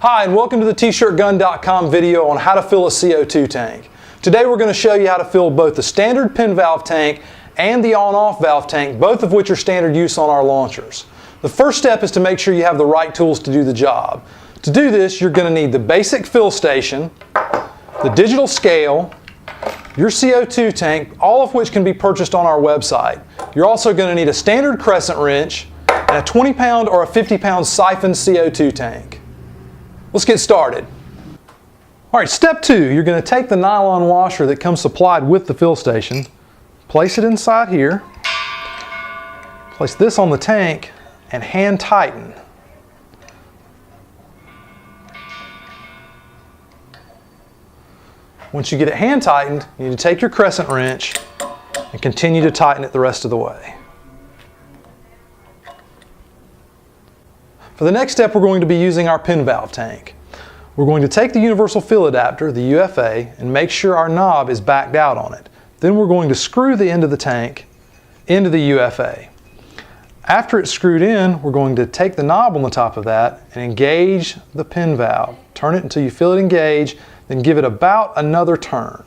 Hi, and welcome to the tshirtgun.com video on how to fill a CO2 tank. Today we're going to show you how to fill both the standard pin valve tank and the on-off valve tank, both of which are standard use on our launchers. The first step is to make sure you have the right tools to do the job. To do this, you're going to need the basic fill station, the digital scale, your CO2 tank, all of which can be purchased on our website. You're also going to need a standard crescent wrench and a 20-pound or a 50-pound siphon CO2 tank. Let's get started. All right, step 2, you're going to take the nylon washer that comes supplied with the fill station, place it inside here, place this on the tank, and hand tighten. Once you get it hand tightened, you need to take your crescent wrench and continue to tighten it the rest of the way. For the next step, we're going to be using our pin valve tank. We're going to take the universal fill adapter, the UFA, and make sure our knob is backed out on it. Then we're going to screw the end of the tank into the UFA. After it's screwed in, we're going to take the knob on the top of that and engage the pin valve. Turn it until you feel it engage, then give it about another turn.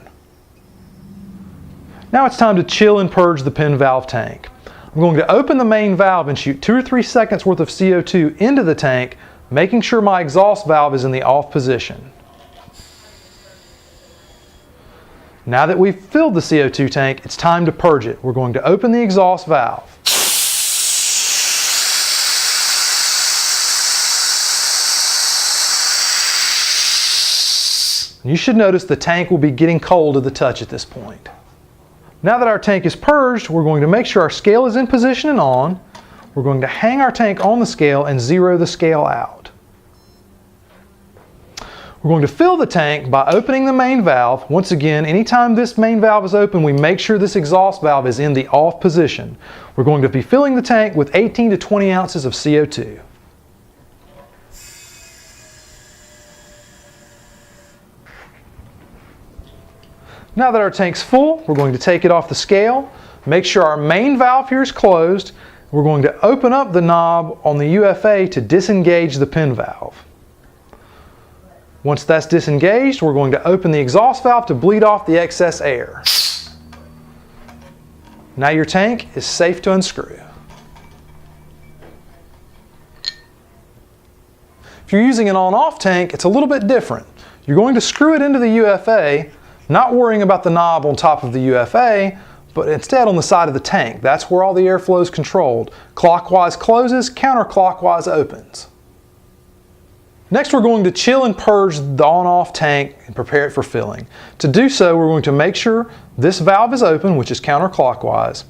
Now it's time to chill and purge the pin valve tank. I'm going to open the main valve and shoot 2 or 3 seconds worth of CO2 into the tank, making sure my exhaust valve is in the off position. Now that we've filled the CO2 tank, it's time to purge it. We're going to open the exhaust valve. You should notice the tank will be getting cold to the touch at this point. Now that our tank is purged, we're going to make sure our scale is in position and on. We're going to hang our tank on the scale and zero the scale out. We're going to fill the tank by opening the main valve. Once again, anytime this main valve is open, we make sure this exhaust valve is in the off position. We're going to be filling the tank with 18 to 20 ounces of CO2. Now that our tank's full, we're going to take it off the scale, make sure our main valve here is closed. We're going to open up the knob on the UFA to disengage the pin valve. Once that's disengaged, we're going to open the exhaust valve to bleed off the excess air. Now your tank is safe to unscrew. If you're using an on-off tank, it's a little bit different. You're going to screw it into the UFA, not worrying about the knob on top of the UFA, but instead on the side of the tank. That's where all the airflow is controlled. Clockwise closes, counterclockwise opens. Next, we're going to chill and purge the on-off tank and prepare it for filling. To do so, we're going to make sure this valve is open, which is counterclockwise.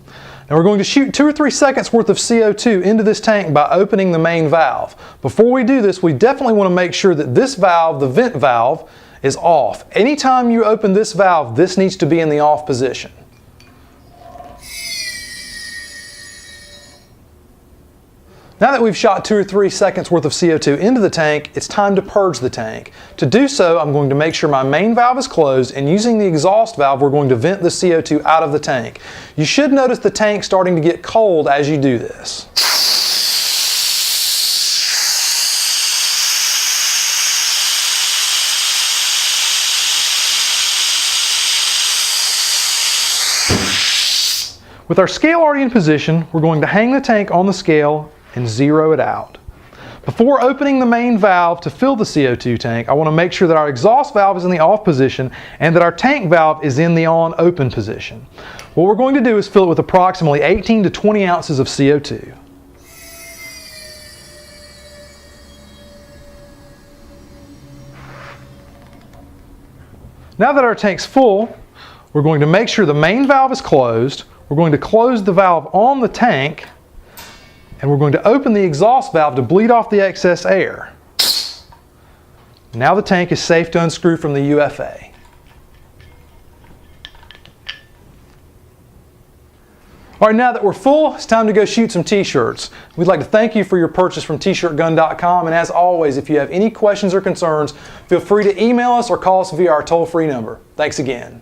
And we're going to shoot 2 or 3 seconds worth of CO2 into this tank by opening the main valve. Before we do this, we definitely want to make sure that this valve, the vent valve, is off. Anytime you open this valve, this needs to be in the off position. Now that we've shot 2 or 3 seconds worth of CO2 into the tank, it's time to purge the tank. To do so, I'm going to make sure my main valve is closed, and using the exhaust valve, we're going to vent the CO2 out of the tank. You should notice the tank starting to get cold as you do this. With our scale already in position, we're going to hang the tank on the scale and zero it out. Before opening the main valve to fill the CO2 tank, I want to make sure that our exhaust valve is in the off position and that our tank valve is in the on open position. What we're going to do is fill it with approximately 18 to 20 ounces of CO2. Now that our tank's full, we're going to make sure the main valve is closed. We're going to close the valve on the tank, and we're going to open the exhaust valve to bleed off the excess air. Now the tank is safe to unscrew from the UFA. All right, now that we're full, it's time to go shoot some t-shirts. We'd like to thank you for your purchase from tshirtgun.com, and as always, if you have any questions or concerns, feel free to email us or call us via our toll-free number. Thanks again.